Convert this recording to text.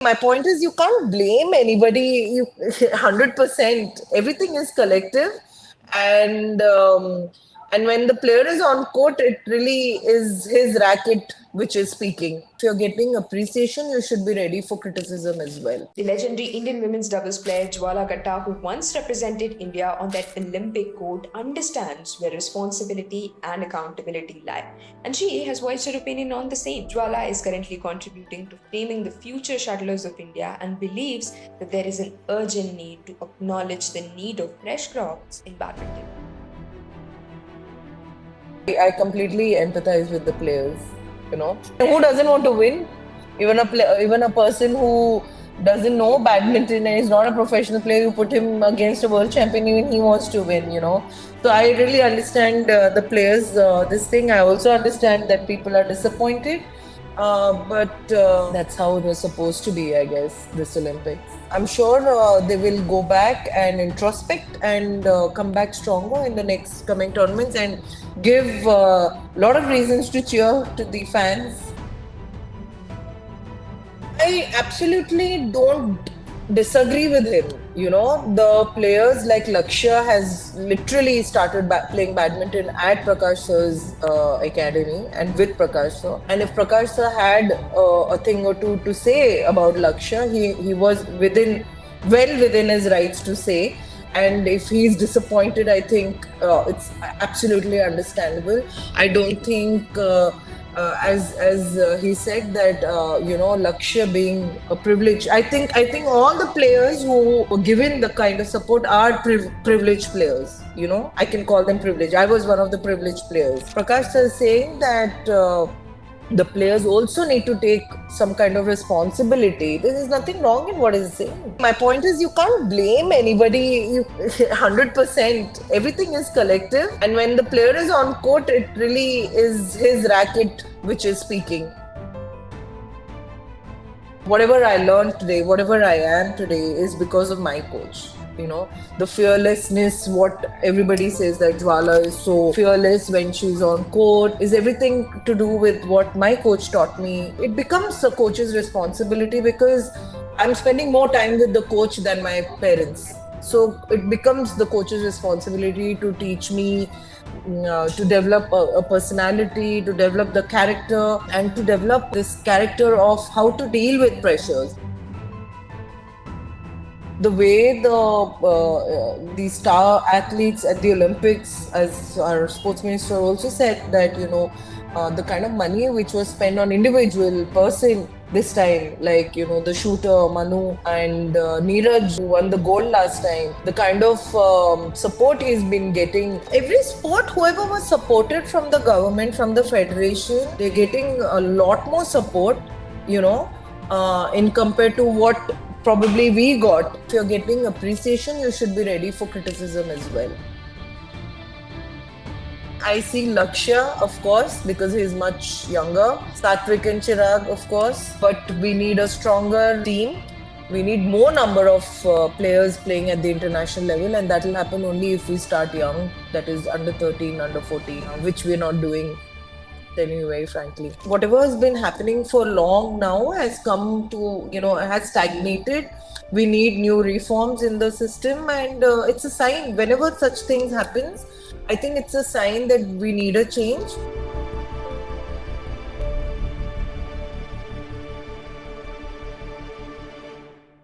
My point is, you can't blame anybody. You 100%. Everything is collective, and when the player is on court, it really is his racket which is speaking. If you're getting appreciation, you should be ready for criticism as well. The legendary Indian women's doubles player Jwala Gatta, who once represented India on that Olympic court, understands where responsibility and accountability lie. And she has voiced her opinion on the same. Jwala is currently contributing to framing the future shuttlers of India and believes that there is an urgent need to acknowledge the need of fresh crops in badminton. I completely empathize with the players. Who doesn't want to win? Even a person who doesn't know badminton and is not a professional player, you put him against a world champion, even he wants to win. So I really understand the players. This thing, I also understand that people are disappointed. But that's how it was supposed to be, I guess, this Olympics. I'm sure they will go back and introspect and come back stronger in the next coming tournaments and give a lot of reasons to cheer to the fans. I absolutely don't disagree with him. The players like Lakshya has literally started playing badminton at Prakash Sir's academy and with Prakash Sir. And if Prakash Sir had a thing or two to say about Lakshya, he was well within his rights to say. And if he's disappointed, I think it's absolutely understandable. I don't think as he said that Lakshya being a privilege. I think all the players who were given the kind of support are privileged players. I can call them privileged. I was one of the privileged players. Prakash is saying that the players also need to take some kind of responsibility. There is nothing wrong in what he's saying. My point is, you can't blame anybody 100%. Everything is collective, and when the player is on court, it really is his racket which is speaking. Whatever I learned today, whatever I am today, is because of my coach. The fearlessness, what everybody says that Jwala is so fearless when she's on court, is everything to do with what my coach taught me. It becomes a coach's responsibility because I'm spending more time with the coach than my parents. So it becomes the coach's responsibility to teach me, to develop a personality, to develop the character, and to develop this character of how to deal with pressures. The way the star athletes at the Olympics, as our sports minister also said, that the kind of money which was spent on individual person this time, like the shooter Manu and Neeraj, who won the gold last time, the kind of support he's been getting. Every sport, whoever was supported from the government, from the federation, they're getting a lot more support, in compared to what probably we got. If you're getting appreciation, you should be ready for criticism as well. I see Lakshya, of course, because he's much younger. Satvik and Chirag, of course. But we need a stronger team. We need more number of players playing at the international level, and that will happen only if we start young. That is under 13, under 14, which we're not doing. Telling you very frankly, whatever has been happening for long now has come to, has stagnated. We need new reforms in the system, and it's a sign. Whenever such things happens, I think it's a sign that we need a change.